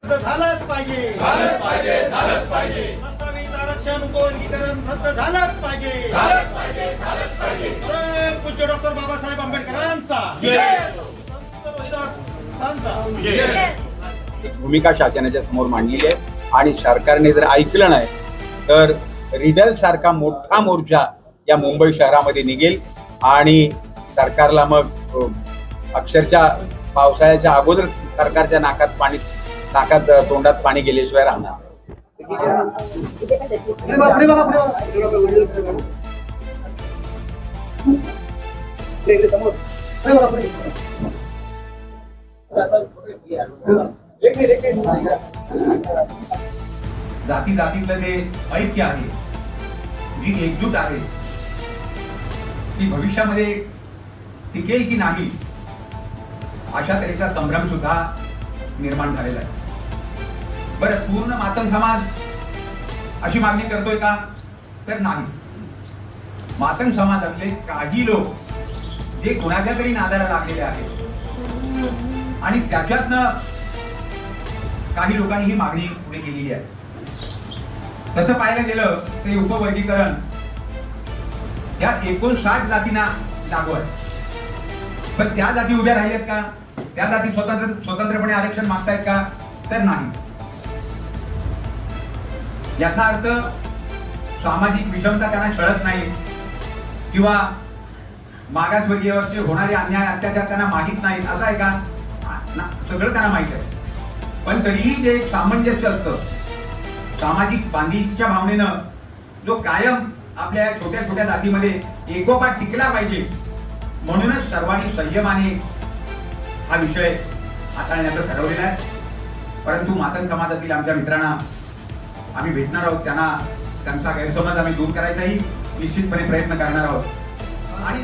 झालंच पाहिजे, झालंच पाहिजे, झालंच पाहिजे. प्रस्तावित आरक्षण उपवर्गीकरण रद्द झालंच पाहिजे, झालंच पाहिजे, झालंच पाहिजे. पूज्य डॉक्टर बाबासाहेब आंबेडकरांचा जय. संत रोहिदास सांचा जय. भूमिका शासनाच्या समोर मांडलेली आहे आणि सरकारने जर ऐकलं नाही तर रिडल सारखा मोठा मोर्चा या मुंबई शहरामध्ये निघेल आणि सरकारला मग अक्षरशः पावसाळ्याच्या अगोदर सरकारच्या नाकात तोंडात पाणी गेल्याशिवाय राहणार. जाती जातीतलं जे ऐक्य आहे, जी एकजूट आहे, ती भविष्यामध्ये टिकेल की नाही अशा तऱ्हेचा संभ्रम सुद्धा निर्माण झालेला आहे. बरं, पूर्ण मातंग समाज अशी मागणी करतोय का? तर नाही. मातंग समाजातले काही लोक जे कोणाच्या तरी नादाला लागलेले आहेत आणि त्याच्यातनं काही लोकांनी ही मागणी पुढे केलेली आहे. तसं पाहायला गेलं ते उपवर्गीकरण या 59 जातींना लागू आहे. पण त्या जाती उभ्या राहिल्यात का? त्या जाती स्वतंत्रपणे आरक्षण मागतायत का? तर नाही. याचा अर्थ सामाजिक विषमता त्यांना कळत नाही किंवा मागासवर्गीयांवरचे होणारे अन्याय अत्याचार त्यांना माहीत नाहीत असं आहे का? सगळं त्यांना माहित आहे. पण तरीही जे एक सामंजस्य असतं, सामाजिक बांधिलकीच्या भावनेनं जो कायम आपल्या छोट्या छोट्या जातीमध्ये एकोपा टिकला पाहिजे, म्हणूनच सर्वांनी संयमाने हा विषय हाताळण्याचं ठरवलेला आहे. परंतु मातंग समाजातील आमच्या मित्रांना आम्ही भेटणार आहोत, त्यांचा गैरसमज आम्ही दूर करायचाही निश्चितपणे प्रयत्न करणार आहोत. आणि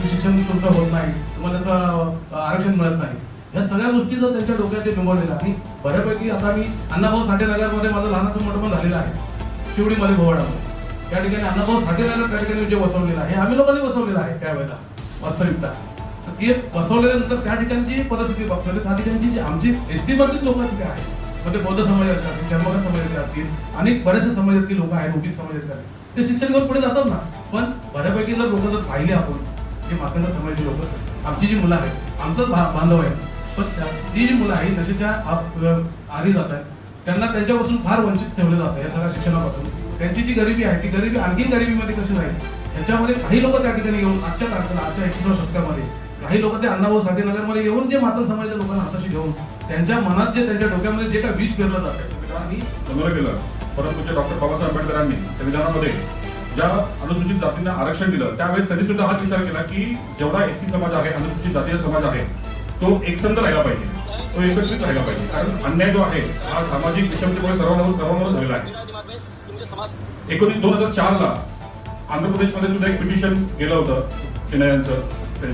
शिक्षण तुमचं होत नाही, तुम्हाला आरक्षण मिळत नाही, या सगळ्या गोष्टी जर त्यांच्या डोक्यात बिंबवलेल्या आणि बऱ्यापैकी आता मी अण्णाभाऊ साठे नगरमध्ये माझं लहानाचं मोठं पण झालेलं आहे, शिवडीमध्ये भोवाडामध्ये. त्या ठिकाणी अण्णाभाऊ साठे नगर त्या ठिकाणी जे बसवलेलं आहे, आम्ही लोकांनी बसवलेलं आहे त्यावेळेला वास्तविकता. तर ते बसवल्यानंतर त्या ठिकाणची परिस्थिती बघतो, त्या ठिकाणची जी आमची एसटी मधली लोक तिथे आहेत, म्हणजे बौद्ध समाजाचे असतील, जन्मगत समाजाचे असतील आणि बरेचसे समाजातली लोक आहेत, ओबीसी समाजातले आहेत, ते शिक्षण घेऊन पुढे जातात ना. पण बऱ्यापैकी जर लोक जर पाहिले आपण, जे मातंग समाजाची लोक, आमची जी मुलं आहेत, आमचंच बांधव आहे, पण ती जी मुलं आहेत तशी त्या आरी जात आहेत, त्यांना त्यांच्यापासून फार वंचित ठेवलं जातं या सगळ्या शिक्षणापासून. त्यांची जी गरिबी आहे ती गरिबी आणखी गरिबीमध्ये कशी राहील ह्याच्यामध्ये काही लोक त्या ठिकाणी येऊन आजच्या तारखेला, आजच्या 21व्या शतकामध्ये काही लोक ते अण्णाभाऊ साठे नगरमध्ये येऊन जे मातंग समाजाच्या लोकांना हाताशी घेऊन त्यांच्या मनात जे त्यांच्या डोक्यामध्ये जे काही विष पेरलं जातं समोर गेलं. परंतु डॉक्टर बाबासाहेब आंबेडकरांनी संविधानामध्ये ज्या अनुसूचित जातींना आरक्षण दिलं त्यावेळेस त्यांनी सुद्धा हाच विचार केला की जेवढा एससी समाज आहे, अनुसूचित जातीय समाज आहे, तो एकसंध राहिला पाहिजे, तो एकत्रित राहिला पाहिजे. कारण अन्याय जो आहे हा सामाजिक विषमतेमुळे सर्वांवर झालेला आहे. 2004 ला आंध्र प्रदेशमध्ये सुद्धा एक पिटिशन गेलं होतं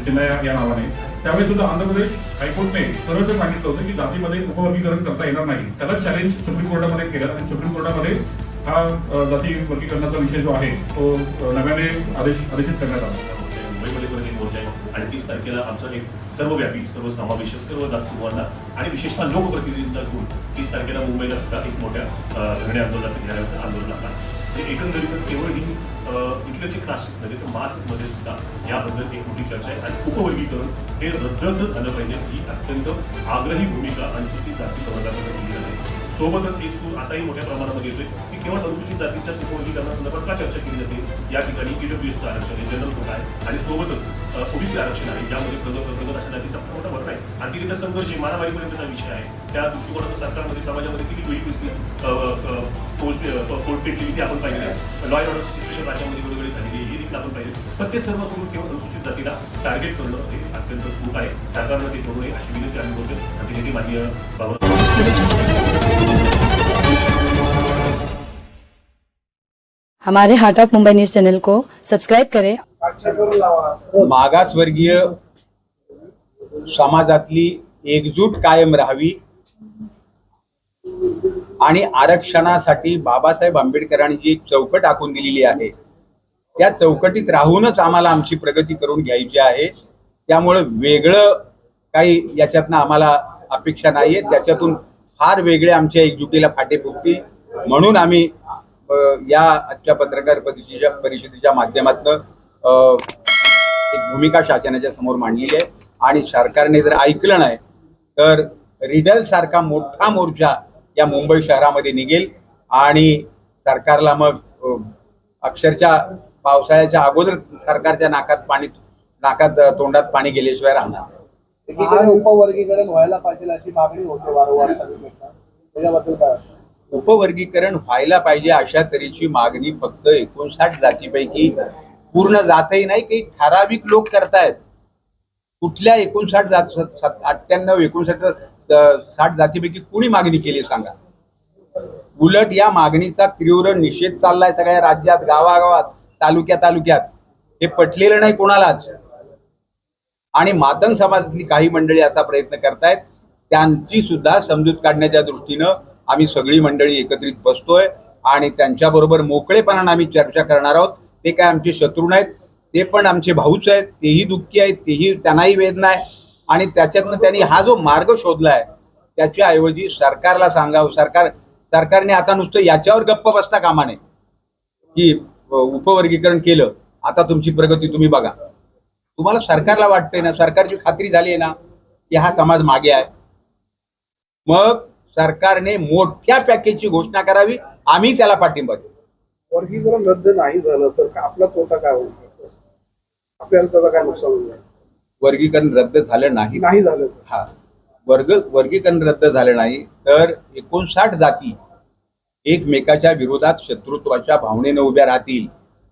चिन्नया या नावाने. त्यावेळेस सुद्धा आंध्र प्रदेश हायकोर्टने सरळ सांगितलं होतं की जातीमध्ये उपवर्गीकरण करता येणार नाही. त्याला चॅलेंज सुप्रीम कोर्टामध्ये केलं आणि सुप्रीम कोर्टामध्ये हा जाती वर्गीकरणाचा विषय जो आहे तो नव्याने आदेशित करण्यात आला. मुंबईमध्ये मोर्चा आहे आणि 30 तारखेला आमचा एक सर्वव्यापी, सर्वसमावेशक, सर्व जात समूहांना आणि विशेषतः लोकप्रतिनिधींचा घेऊन 30 तारखेला मुंबईला सुद्धा एक मोठ्या धरणे आंदोलनाचं घेण्याचं आंदोलन आहे. ते एकंदरीतच केवळ ही इकडचे क्लासेस नव्हे तर मासमध्ये सुद्धा याबद्दल एक मोठी चर्चा आहे. आणि उपवर्गीकरण हे रद्दच झालं पाहिजे ही अत्यंत आग्रही भूमिका अनुसूचित जाती समाजाकडे केली जाते. सोबतच एक सूर असाही मोठ्या प्रमाणामध्ये येतोय की केवळ अनुसूचित जातीच्या उपवर्गीकरणासंदर्भात का चर्चा केली जाते. या ठिकाणी ईडब्ल्यूएसचं आरक्षण आहे, जनरल कोटा आहे आणि सोबतच ओबीसी आरक्षण आहे, ज्यामध्ये प्रगत अशा जातीचा मोठा भर आहे. आणखी त्या संघर्ष मारामारीपर्यंतचा विषय आहे. त्या दृष्टिकोनातून सरकारमध्ये समाजामध्ये किती पोस्ट पेटली ती आपण पाहिजे. लॉ अँड ऑर्डर सिच्युएशन राज्यामध्ये वेगवेगळी झालेली ही देखील आपण पाहिजे. पण ते सर्व सोडून केवळ अनुसूचित जातीला टार्गेट करणं हे अत्यंत चूक आहे. सरकारनं ते करू नये अशी विनंती आम्ही करतो. अभिनेते माननीय हमारे heart of Mumbai news channel को सब्सक्राइब करें. मागासवर्गीय समाजातली एकजूट कायम राहावी आणि आरक्षणासाठी बाबासाहेब आंबेडकरांनी जी चौकट आखून दिलेली आहे त्या चौकटीत राहूनच आम्हाला आमची प्रगती करून घ्यायची आहे. त्यामुळे वेगळं काही याच्यातनं आम्हाला अपेक्षा नाहीये. त्याच्यातून फार वेगळे आमच्या एकजुटीला फाटे फुटतील. म्हणून आम्ही या आजच्या पत्रकार परिषदेच्या माध्यमातून एक भूमिका शासनाच्या समोर मांडलेली आहे. आणि सरकारने जर ऐकलं नाही तर रिडल सारखा मोठा मोर्चा या मुंबई शहरामध्ये निघेल आणि सरकारला मग अक्षरशः पावसाळ्याच्या अगोदर सरकारच्या नाकात तोंडात पाणी गेल्याशिवाय राहणार. एकीकडे उपवर्गीकरण व्हायला पाहिजे अशी मागणी होते वारंवार सगळीकडे, त्याच्याबद्दल काय? उपवर्गीकरण व्हायला पाहिजे अशा तऱ्हेची मागणी फक्त 59 जातीपैकी पूर्ण जातही नाही, काही ठराविक लोक करतायत. कुठल्या 59 जात 98 59 60 जातीपैकी कुणी मागणी केली सांगा? उलट या मागणीचा तीव्र निषेध चाललाय सगळ्या राज्यात, गावागावात, तालुक्यात. हे पटलेलं नाही कोणालाच. आणि मातंग समाजातली काही मंडळी असा प्रयत्न करतायत. त्यांची सुद्धा समजूत काढण्याच्या दृष्टीनं आम्ही सगळी मंडळी एकत्रित बसतोय आणि त्यांच्याबरोबर मोकळेपणाने आम्ही चर्चा करणार आहोत. ते काय आमचे शत्रू नाहीत, ते पण आमचे भाऊच आहेत. तेही दुःखी आहेत, त्यांनाही वेदना आहे. आणि त्याच्यातनं त्यांनी हा जो मार्ग शोधलाय त्याच्याऐवजी सरकारला सांगावं, सरकारने आता नुसतं याच्यावर गप्प बसता कामा नये की उपवर्गीकरण केलं, आता तुमची प्रगती तुम्ही बघा. तुम्हाला सरकारला वाटतंय ना, सरकारची खात्री झाली आहे ना की हा समाज मागे आहे, मग सरकारने मोठ्या पॅकेजची घोषणा करावी. आम्ही त्याला पाठिंबा देऊ. वर्गीकरण रद्द नाही झालं तर आपला तोटा काय होईल? आपल्याला त्याचा काय नुकसान होईल? वर्गीकरण रद्द झालं नाही झालं हा वर्गीकरण रद्द झालं नाही तर 59 जाती एकमेकाच्या विरोधात शत्रुत्वाच्या भावनेनं उभ्या राहतील.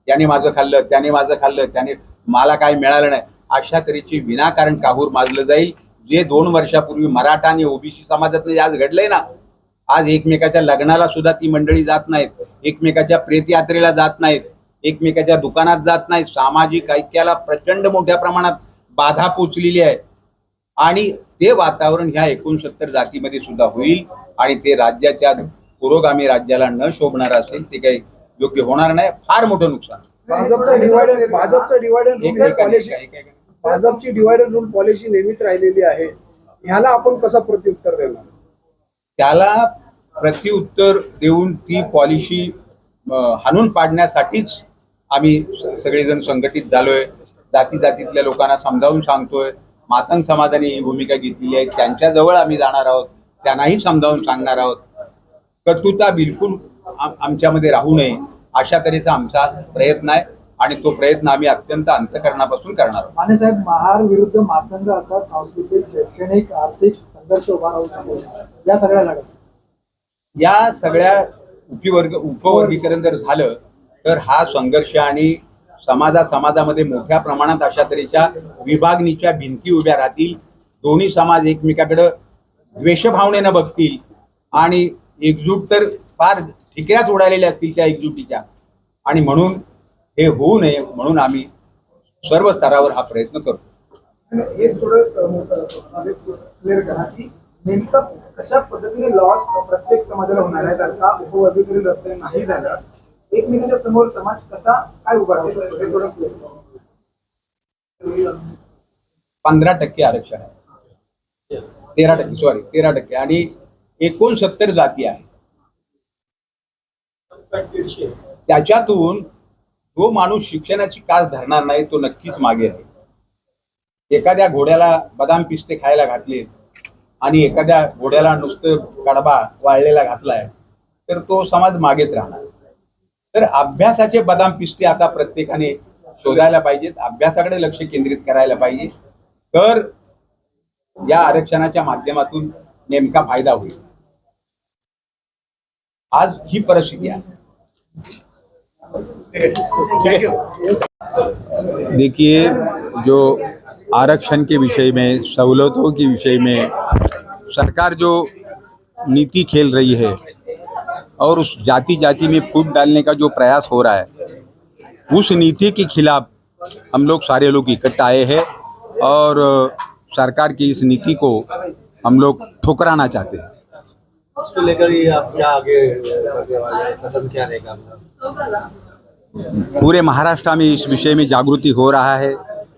त्याने माझं खाल्लं, त्याने माझं खाल्लं, त्याने मला काय मिळालं नाही, अशा तऱ्हेची विनाकारण काहूर माजलं जाईल. जे 2 वर्षापूर्वी मराठा आणि ओबीसी समाजात आज घडलंय ना, आज एकमेकाच्या लग्नाला सुद्धा ती मंडळी जात नाहीत, एकमेकाच्या प्रेतयात्रेला जात नाहीत, एकमेकाच्या दुकानात जात नाहीत. सामाजिक ऐक्याला प्रचंड मोठ्या प्रमाणात बाधा पोचलेली आहे. आणि ते वातावरण ह्या 69 जातीमध्ये सुद्धा होईल आणि ते राज्याच्या पुरोगामी राज्याला न शोभणार असेल, ते काही योग्य होणार नाही. फार मोठं नुकसान. भाजपची डिवाइड अँड रूल पॉलिसी नेहमीच राहिलेली आहे. ह्याला आपण कसं प्रत्युत्तर देणार? त्याला प्रत्युत्तर देऊन ती पॉलिसी हाणून पाडण्यासाठीच आम्ही सगळेजण संघटित झालोय. जातीतल्या लोकांना समजावून सांगतोय. मातंग समाजाने ही भूमिका घेतलेली आहे, त्यांच्याजवळ आम्ही जाणार आहोत, त्यांनाही समजावून सांगणार आहोत. कटुता बिलकुल आमच्यामध्ये राहू नये अशा तऱ्हेचा आमचा प्रयत्न आहे आणि तो प्रयत्न आम्ही अत्यंत अंतःकरणापासून करणार आहोत. माने साहेब, महार विरुद्ध मातंग असा सांस्कृतिक, शैक्षणिक, आर्थिक संघर्ष उभा राहू शकतो या सगळ्या लढत. या सगळ्या उपवर्गीकरण जर झालं तर हा संघर्ष आणि समाजामध्ये मोठ्या प्रमाणात अशा तऱ्हेच्या विभागणीच्या भिंती उभ्या राहतील. दोन्ही समाज एकमेकाकडे द्वेषभावनेनं बघतील आणि एकजूट तर फार ठिकऱ्यात उडालेल्या असतील त्या एकजुटीच्या. आणि म्हणून हे होऊ नये म्हणून आम्ही सर्व स्तरावर हा प्रयत्न करतो. हे थोडं क्लिअर करा की नेमकं कशा पद्धतीने लॉस प्रत्येक समाजाला होणार आहे जर का उपवर्गीकरण रद्द नाही झालं. एकमेकांच्या समोर समाज कसा काय उभा राहू शकतो हे थोडं क्लिअर करा. 15% आरक्षण आहे, 13% आणि 69 जाती आहे. त्याच्यातून जो माणूस शिक्षणाची कास धरणार नाही तो नक्कीच मागे राहील. एखाद्या घोड्याला बदाम पिस्ते खायला घातले आणि एखाद्या घोड्याला नुसतं कडबा वाळलेला घातलाय तर तो समाज मागेच राहणार. तर अभ्यासाचे बदाम पिस्ते आता प्रत्येकाने शोधायला पाहिजेत, अभ्यासाकडे लक्ष केंद्रित करायला पाहिजे, तर या आरक्षणाच्या माध्यमातून नेमका फायदा होईल. आज ही परिस्थिती आहे. देखिए, जो आरक्षण के विषय में, सहूलतों के विषय में सरकार जो नीति खेल रही है और उस जाति में फूट डालने का जो प्रयास हो रहा है, उस नीति के खिलाफ हम लोग सारे लोग इकट्ठा आए हैं और सरकार की इस नीति को हम लोग ठुकराना चाहते हैं. उसको लेकर ही आप क्या आगे कदम क्या रहेगा? पूरे महाराष्ट्र में इस विषय में जागृति हो रहा है.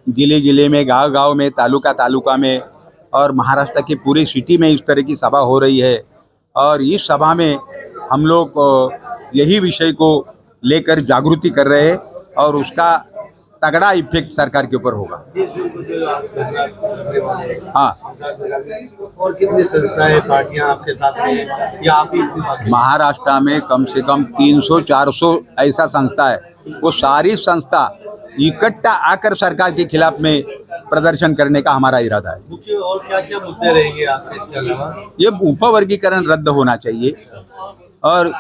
जिले में, गांव में, तालुका में और महाराष्ट्र के पूरे सिटी में इस तरह की सभा हो रही है. और इस सभा में हम लोग यही विषय को लेकर जागृति कर रहे हैं और उसका तगड़ा इफेक्ट सरकार के ऊपर होगा। हाँ, और कितनी संस्थाएं पार्टियां आपके साथ हैं या आप ही इस्तीफा के? महाराष्ट्र में कम से कम 300-400 ऐसा संस्था है, वो सारी संस्था इकट्ठा आकर सरकार के खिलाफ में प्रदर्शन करने का हमारा इरादा है। मुख्य और क्या क्या मुद्दे रहेंगे आपके इसके अलावा? ये उपवर्गीकरण रद्द होना चाहिए और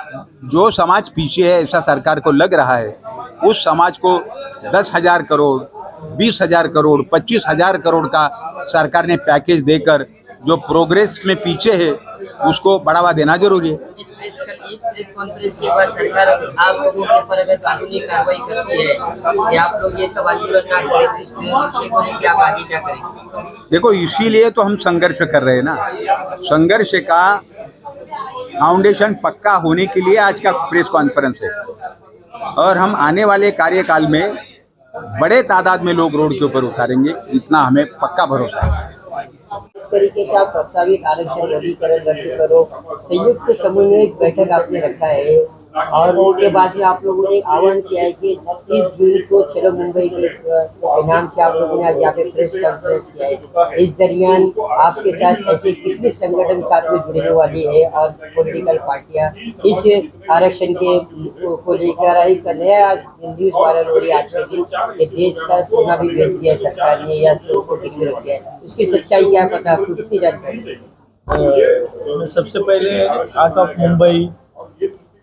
जो समाज पीछे है ऐसा सरकार को लग रहा है, उस समाज को 10,000 करोड़, 20,000 करोड़, 25,000 करोड़ का सरकार ने पैकेज देकर जो प्रोग्रेस में पीछे है उसको बढ़ावा देना जरूरी है। इस प्रेस कॉन्फ्रेंस के बाद सरकार आप लोगों के ऊपर अगर कानूनी कार्रवाई करती है या आप लोग ये सब आंदोलन ना करें तो इस विषय को लेकर आप आगे क्या करेंगे? देखो, इसीलिए तो हम संघर्ष कर रहे हैं ना। संघर्ष का फाउंडेशन पक्का होने के लिए आज का प्रेस कॉन्फ्रेंस है और हम आने वाले कार्यकाल में बड़े तादाद में लोग रोड के ऊपर उतारेंगे, इतना हमें पक्का भरोसा है। इस तरीके से आप प्रस्तावित आरक्षण वर्गीकरण रद्द करो, संयुक्त समन्वय बैठक आपने रखा है और उसके बाद में आप लोगों ने आह्वान किया है कि 30 जून को चलो मुंबई के नाम से आप लोगों ने आज यहाँ पे प्रेस कॉन्फ्रेंस किया है। इस दरमियान आपके साथ ऐसे कितने संगठन साथ में जुड़ने वाली है और पॉलिटिकल पार्टियां इस आरक्षण के को लेकर एक नया न्यूज वायरल हो रही है आज के दिन कि देश का सोना भी बेच दिया सरकार ने या तो उसको गिरवी रख दिया है, उसकी सच्चाई क्या पता आपको, कितनी जानकारी? मैं सबसे पहले art of Mumbai,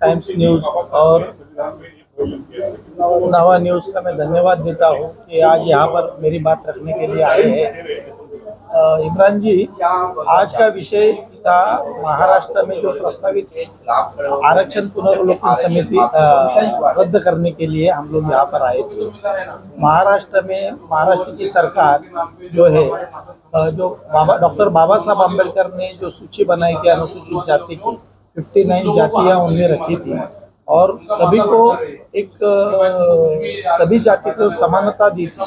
times news और नवा न्यूज़ का मैं धन्यवाद देता हूं कि आज यहां पर मेरी बात रखने के लिए आए हैं। इमरान जी, आज का विषय था महाराष्ट्र में जो प्रस्तावित आरक्षण पुनर्वलोकन समिति रद्द करने के लिए हम लोग यहाँ पर आए थे। महाराष्ट्र की सरकार जो है, जो डॉक्टर बाबा साहब अम्बेडकर ने जो सूची बनाई थी अनुसूचित जाति की 59 जातियां उनमें रखी थी और सभी को सभी जाति को समानता दी थी।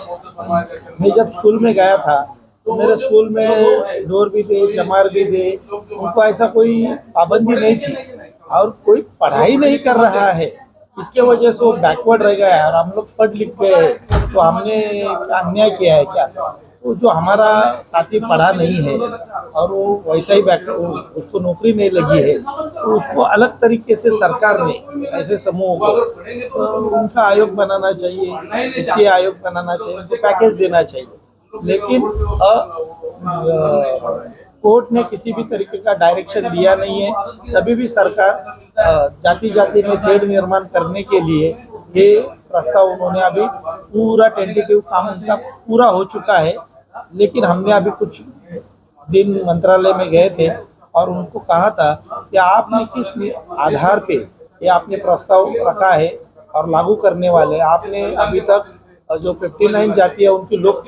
मैं जब स्कूल में गया था तो मेरे स्कूल में डोर भी थे, चमार भी थे, उनको ऐसा कोई पाबंदी नहीं थी और कोई पढ़ाई नहीं कर रहा है, इसके वजह से वो बैकवर्ड रह गया है और हम लोग पढ़ लिख गए तो हमने अन्याय किया है क्या? वो जो हमारा साथी पढ़ा नहीं है और वो वैसा ही उसको नौकरी नहीं लगी है तो उसको अलग तरीके से सरकार ने ऐसे समूहों को उनका आयोग बनाना चाहिए, वित्तीय आयोग बनाना चाहिए, उनको पैकेज देना चाहिए। लेकिन कोर्ट ने किसी भी तरीके का डायरेक्शन दिया नहीं है। तभी भी सरकार जाति जाति में खेद निर्माण करने के लिए ये प्रस्ताव उन्होंने अभी पूरा टेंटेटिव काम उनका पूरा हो चुका है, लेकिन हमने अभी कुछ दिन मंत्रालय में गए थे और उनको कहा था कि आपने किस आधार पे ये आपने प्रस्ताव रखा है और लागू करने वाले, आपने अभी तक जो 59 जाति है उनकी लोग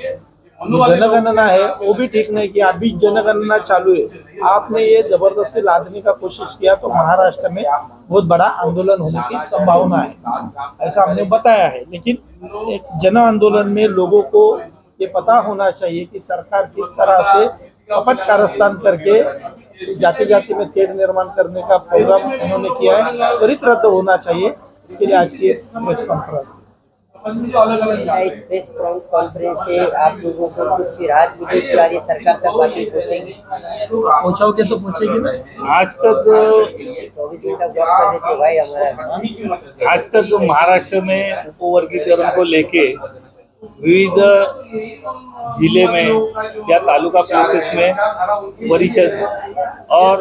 जो जनगणना है वो भी ठीक नहीं किया, अभी जनगणना चालू है, आपने ये जबरदस्ती लादने का कोशिश किया तो महाराष्ट्र में बहुत बड़ा आंदोलन होने की संभावना है, ऐसा हमने बताया है। लेकिन एक जन आंदोलन में लोगों को ये पता होना चाहिए कि सरकार किस तरह से कपट कारस्तान करके जाति जाति में तेड़ निर्माण करने का प्रोग्राम उन्होंने किया है, त्वरित रद्द होना चाहिए। इसके लिए आज की प्रेस कॉन्फ्रेंस इस प्रेस कॉन्फ्रेंस से आप लोगों को कुछ राहत मिली कि यार ये सरकार तक बातें पहुंचेगी? पहुंचाओगे तो पहुंचेगी ना। आज तक 24 घंटा वक्त कर देते भाई हमारा। आज तक महाराष्ट्र में उपवर्गीकरण को लेके विविध जिले में या तालुका प्लेसेस में परिषद और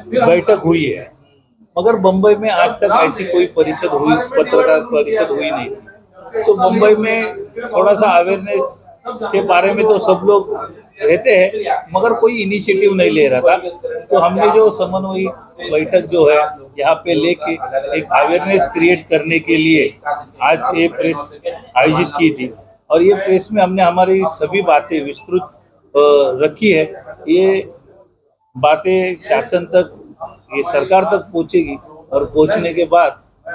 बैठक हुई है, मगर मुंबई में आज तक ऐसी कोई परिषद हुई, पत्रकार परिषद हुई नहीं थी। तो मुंबई में थोड़ा सा अवेयरनेस के बारे में तो सब लोग रहते हैं, मगर कोई इनिशिएटिव नहीं ले रहा था। तो हमने जो समन्वय बैठक जो है यहाँ पे लेके एक अवेयरनेस क्रिएट करने के लिए आज ये प्रेस आयोजित की थी और ये प्रेस में हमने हमारी सभी बातें विस्तृत रखी है। ये बातें शासन तक, ये सरकार तक पहुंचेगी और पहुंचने के बाद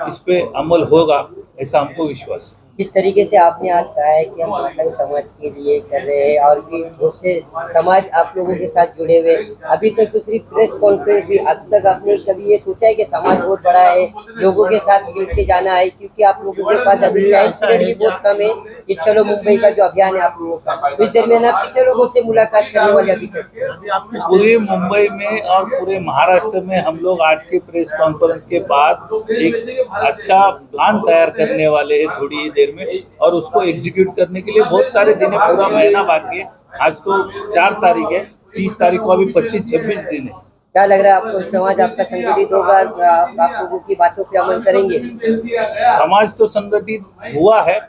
इस पे अमल होगा, ऐसा हमको विश्वास है। जिस तरीके से आपने आज कहा है कि हम मातंग समाज के लिए कर रहे हैं और भी बहुत से समाज आप लोगों के साथ जुड़े हुए, अभी तक तो सिर्फ प्रेस कॉन्फ्रेंस हुई, अब तक आपने कभी ये सोचा है कि समाज बहुत बड़ा है, लोगों के साथ मिल के जाना है, क्योंकि आप लोगों के पास अभी टाइम पीरियड भी बहुत कम है। ये चलो मुंबई का जो अभियान है आप लोगों का, इस दरमियान आप कितने लोगों से मुलाकात करने वाले अभी तक? पूरे मुंबई में और पूरे महाराष्ट्र में हम लोग आज के प्रेस कॉन्फ्रेंस के बाद एक अच्छा प्लान तैयार करने वाले हैं थोड़ी ही देर में, और उसको एग्जीक्यूट करने के लिए बहुत सारे दिन है, पूरा महीना बाकी है। आज तो 4 तारीख है, 30 तारीख को अभी 25-26 दिन है। क्या लग रहा है आपको, समाज आपका संगठित होगा, आप लोगों की बातों पे अमल करेंगे? समाज तो संगठित हुआ है,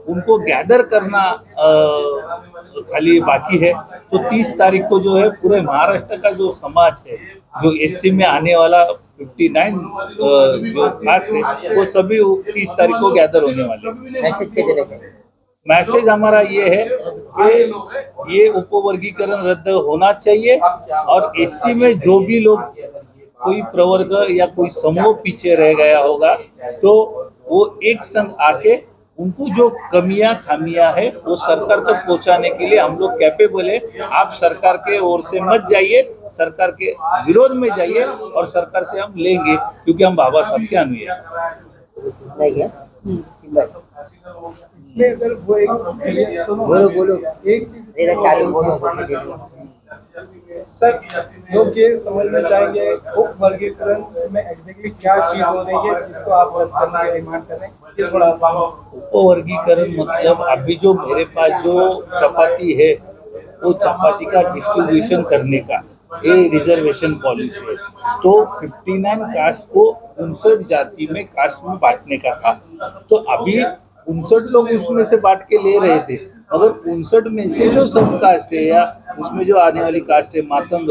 उनको गैदर करना खाली बाकी है। तो 30 तारीख को जो है पूरे महाराष्ट्र का जो समाज है, जो एससी में आने वाला 59 जो कास्ट है, वो सभी 30 तारीख को गैदर होने वाले। मैसेज क्या देना चाहिए? मैसेज हमारा ये है कि ये उपवर्गीकरण रद्द होना चाहिए, और एससी में जो भी लोग कोई प्रवर्ग या कोई समूह पीछे रह गया होगा, तो वो एक संग आके उनको जो कमियां खामियां है वो सरकार तक पहुंचाने के लिए हम लोग कैपेबल है। आप सरकार के ओर से मत जाइए, सरकार के विरोध में जाइए, और सरकार से हम लेंगे, क्योंकि हम बाबा साहब के अनुयायी हैं। इसमें अगर वो एक बोलो एक चीज चालू बोलो सर, लोग ये समझना चाहेंगे उप वर्गीकरण में एग्जैक्टली क्या चीज हो रही है जिसको आप रद्द करने की डिमांड कर रहे हैं, ये थोड़ा आसान हो। उपवर्गीकरण मतलब अभी जो मेरे पास जो चपाती है, वो चपाती का डिस्ट्रीब्यूशन करने का ये रिजर्वेशन पॉलिसी है। तो 59 कास्ट को 59 जाति में कास्ट में बांटने का था, तो अभी 59 लोग उसमें से बांट के ले रहे थे, अगर 59 में से जो सब कास्ट है या उसमें जो आने वाली कास्ट है मातंग,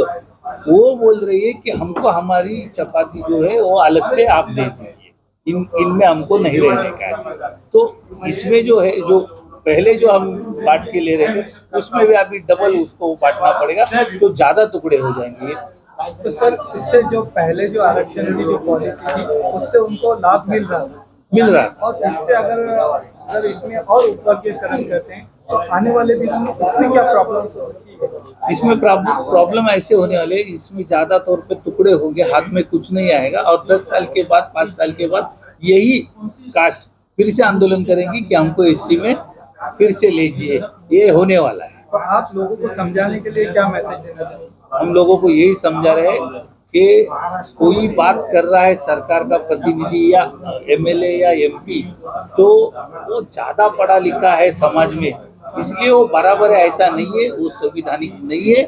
वो बोल रही है कि हमको हमारी चपाती जो है वो अलग से आप दे दीजिए, इनमें हमको नहीं रहने का है। तो इसमें जो है, जो पहले जो हम बांट के ले रहे थे, उसमें भी अभी डबल उसको बांटना पड़ेगा, तो ज्यादा टुकड़े हो जाएंगे। तो सर, इससे जो पहले जो आरक्षण की जो पॉलिसी थी उससे उनको लाभ मिल रहा है, और इससे अगर इसमें और उपवर्गीकरण करते हैं तो आने वाले दिनों में इसमें क्या प्रॉब्लम्स हो सकती है? इसमें प्रॉब्लम ऐसे होने वाले, इसमें ज्यादा तौर पे टुकड़े होंगे, हाथ में कुछ नहीं आएगा, और 10 साल के बाद 5 साल के बाद यही कास्ट फिर से आंदोलन करेंगी कि हमको एससी में फिर से लीजिए, ये होने वाला है। तो आप लोगों को समझाने के लिए क्या मैसेज देना चाहिए? हम लोगों को यही समझा रहे हैं कि कोई बात कर रहा है सरकार का प्रतिनिधि या एमएलए या एमपी, तो वो ज्यादा पढ़ा लिखा है समाज में, इसलिए वो बराबर है ऐसा नहीं है, वो संविधानिक नहीं है,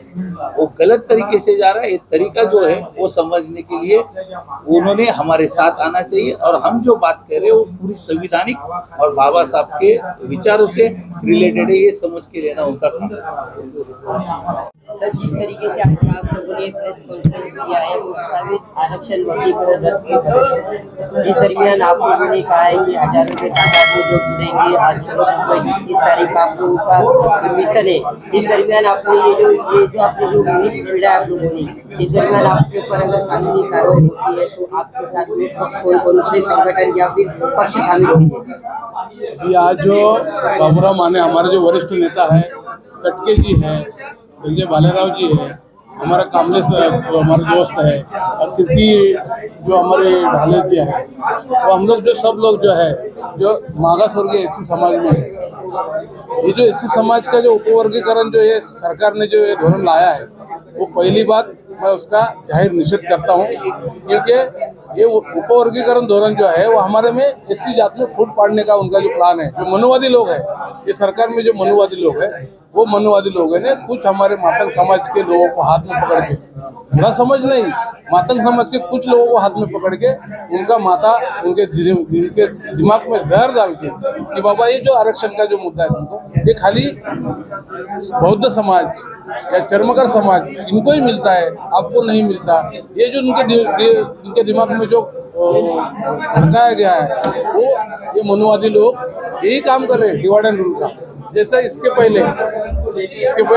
वो गलत तरीके से जा रहा है। ये तरीका जो है वो समझने के लिए उन्होंने हमारे साथ आना चाहिए, और हम जो बात कर रहे हैं वो पूरी संविधानिक और बाबा साहब के विचारों से रिलेटेड है, ये समझ के लेना उनका काम। सर, जिस तरीके से आज आप लोगों ने प्रेस कॉन्फ्रेंस किया है, प्रस्तावित आरक्षण वर्गीकरण रद्द करें, इस दरमियान आप लोगों ने कहा है कि हजारों के तादाद में लोग जुड़ेंगे, आज 30 तारीख आप लोगों का मिशन है। इस दरमियान आपने ये जो आपने जो मुहिम छेड़ा है आप लोगों ने, इस दरमियान आपके ऊपर अगर कानूनी कार्रवाई होती है तो आपके साथ उस वक्त कौन से संगठन या फिर पक्ष शामिल होंगे? आज जो बाबूराव माने हमारे जो वरिष्ठ नेता है, कटके जी है, संजय बालेराव जी है, हमारा कामले जो हमारे दोस्त है, और कृति जो हमारे ढाले जी है, तो हम लोग जो सब लोग जो है जो मागास वर्गीय एससी समाज में है, ये जो एससी समाज का जो उपवर्गीकरण जो है सरकार ने जो ये धोरण लाया है, वो पहली बात मैं उसका जाहिर निषेध करता हूँ, क्योंकि ये उपवर्गीकरण धोरण जो है वो हमारे में एससी जात में फूट पाड़ने का उनका जो प्लान है। जो मनुवादी लोग हैं, ये सरकार में जो मनुवादी लोग हैं, वो मनुवादी लोगों ने कुछ हमारे मातंग समाज के लोगों को हाथ में पकड़ के, पूरा समझ नहीं, मातंग समाज के कुछ लोगों को हाथ में पकड़ के उनका माथा उनके दिमाग में जहर डाल के कि बाबा ये जो आरक्षण का जो मुद्दा है तुमको, ये खाली बौद्ध समाज या चर्मकार समाज इनको ही मिलता है, आपको नहीं मिलता। ये जो उनके दिमाग में जो भड़काया गया है, वो ये मनुवादी लोग यही काम कर रहे हैं, डिवाइड एंड रूल का। जैसे इसके पहले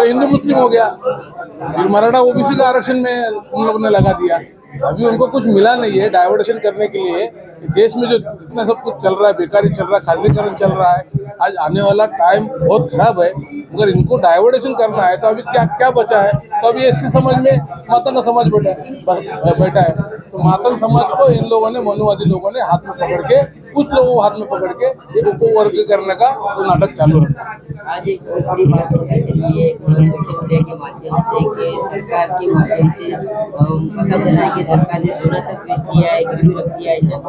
हिंदू मुस्लिम हो गया, फिर मराठा ओबीसी का आरक्षण में उन लोगों ने लगा दिया, अभी उनको कुछ मिला नहीं है डाइवर्शन करने के लिए। देश में जो इतना सब कुछ चल रहा है, बेकारी चल रहा है, खासीकरण चल रहा है, आज आने वाला टाइम बहुत खराब है। अगर इनको डाइवर्शन करना है तो अभी क्या क्या बचा है? तो अभी एससी समाज में मातंग समाज बैठा है। तो मातंग समाज को इन लोगों ने, मनुवादी लोगों ने हाथ में पकड़ के, कुछ लोगों को हाथ में पकड़ के ये उपवर्ग करने का तो नाटक चालू रखा। आज एक बहुत बड़ी बात पता चली है सोशल मीडिया के माध्यम से कि सरकार के माध्यम से पता चला है कि सरकार ने सोना तक बेच दिया है, गिरवी रख दिया है। सब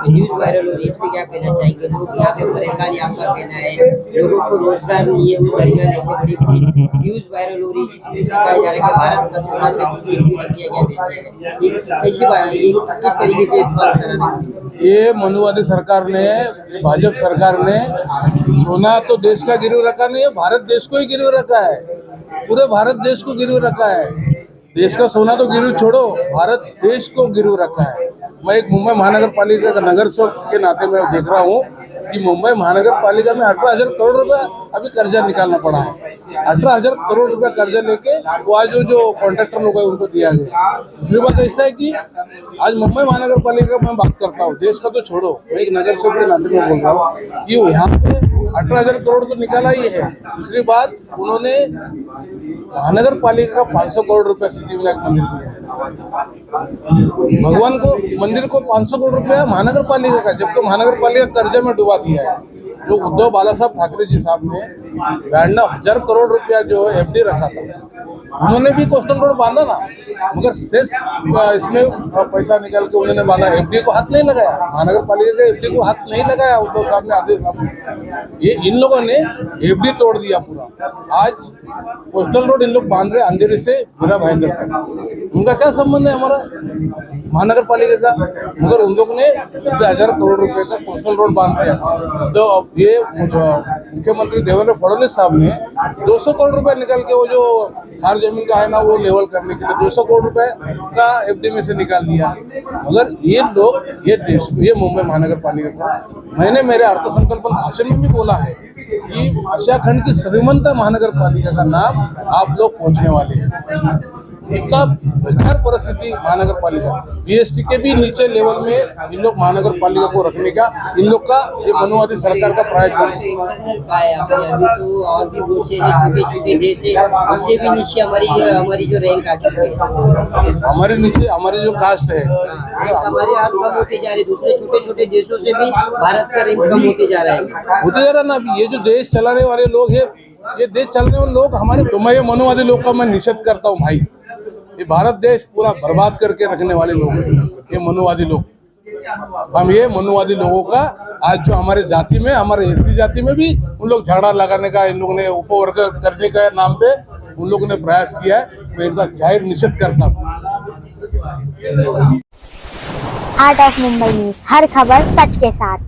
न्यूज वायरल हो रही है, इस पे क्या कहना चाहेंगे? लोग यहाँ पे परेशान है, आपका कहना है लोगों को रोजगार नहीं है, उस दरमियान ऐसे बड़ी बड़ी न्यूज वायरल हो रही है जिसमें कहा जा रहा है कि भारत का सोना तक गिरवी रख दिया गया, बेच दिया गया। ये कैसी बात, ये किस तरीके से इस्तेमाल कराना? ये मनुवादी सरकार ने, ये भाजपा सरकार ने सोना तो देश का गिरवी रखा नहीं है, भारत देश को ही गिरवी रखा है। पूरे भारत देश को गिरवी रखा है। देश का सोना तो गिरवी छोड़ो, भारत देश को गिरवी रखा है। मैं एक मुंबई महानगर पालिका का नगर सेवक के नाते मैं देख रहा हूँ कि मुंबई महानगर पालिका में 18,000 करोड़ रुपया अभी कर्जा निकालना पड़ा है। 18,000 करोड़ रुपया कर्जा लेके वो आज जो कॉन्ट्रैक्टर लोग हैं उनको दिया गया। दूसरी बात ऐसा है कि आज मुंबई महानगर पालिका में बात करता हूँ, देश का तो छोड़ो, मैं एक नगर सेवक के नाते में बोल रहा हूँ कि यहाँ पे 18,000 करोड़ तो निकाला ही है। दूसरी बात, उन्होंने महानगर पालिका का 500 करोड़ रुपया सिद्धिविनायक मंदिर को, भगवान को मंदिर को 500 करोड़ रुपया महानगर पालिका का, जबकि महानगर पालिका कर्जे में डुबा दिया है। जो उद्धव बालासाहब ठाकरे जी साहब ने 92,000 करोड़ रुपया जो FD रखा था, उन्होंने भी कोस्टल रोड बांधा ना, मगर शेष इसमें पैसा निकाल के उन्होंने बांधा। FD को हाथ नहीं लगाया, महानगर पालिका के FD को हाथ नहीं लगाया उद्धव साहब ने, आदेश साहब ने। ये इन लोगों ने FD तोड़ दिया पूरा। आज कोस्टल रोड इन लोग बांध रहे अंधेरे से बुरा भयंकर तक। उनका क्या संबंध है हमारा महानगर पालिका का? मगर उन लोग ने 10,000 करोड़ रुपए का कोस्टल रोड बांध दिया। तो ये मुख्यमंत्री देवेंद्र फडणवीस साहब ने 200 करोड़ रुपए निकाल के, वो जो खार जमीन का है ना, वो लेवल करने के लिए 200 करोड़ रुपए का FD में से निकाल दिया। मगर ये लोग, ये देश, ये मुंबई महानगर पालिका को, मैंने मेरे अर्थसंकल्प भाषण में भी बोला है कि आशिया खंड की श्रीमंत महानगर पालिका का नाम आप लोग पहुंचने वाले हैं। इतना बेकार परिस्थिति महानगर पालिका, BST के भी नीचे लेवल में इन लोग महानगर पालिका को रखने का, इन लोग का ये मनुवादी सरकार का प्रयत्न है। अभी तो और भी बहुत से छोटे छोटे देश है, उससे भी नीचे हमारी जो रैंक आ चुकी है, हमारे नीचे हमारे जो कास्ट है, हमारे हाथ कम होते जा रहे। दूसरे छोटे छोटे देशों से भी भारत का रैंक कम होते जा रहा है ना। ये जो देश चलाने वाले लोग है, ये देश चलाने वाले लोग हमारे, तो मैं ये मनुवादी लोग का मैं निषेध करता हूँ भाई। ये भारत देश पूरा बर्बाद करके रखने वाले लोग हैं ये मनुवादी लोग। हम ये मनुवादी लोगों का आज जो हमारे जाति में, हमारे SC जाति में भी उन लोग झगड़ा लगाने का, इन लोगों ने उपवर्ग करने का नाम पे उन लोगों ने प्रयास किया है। मैं इनका जाहिर निषेध करता हूँ। आर्ट ऑफ मुंबई न्यूज, हर खबर सच के साथ।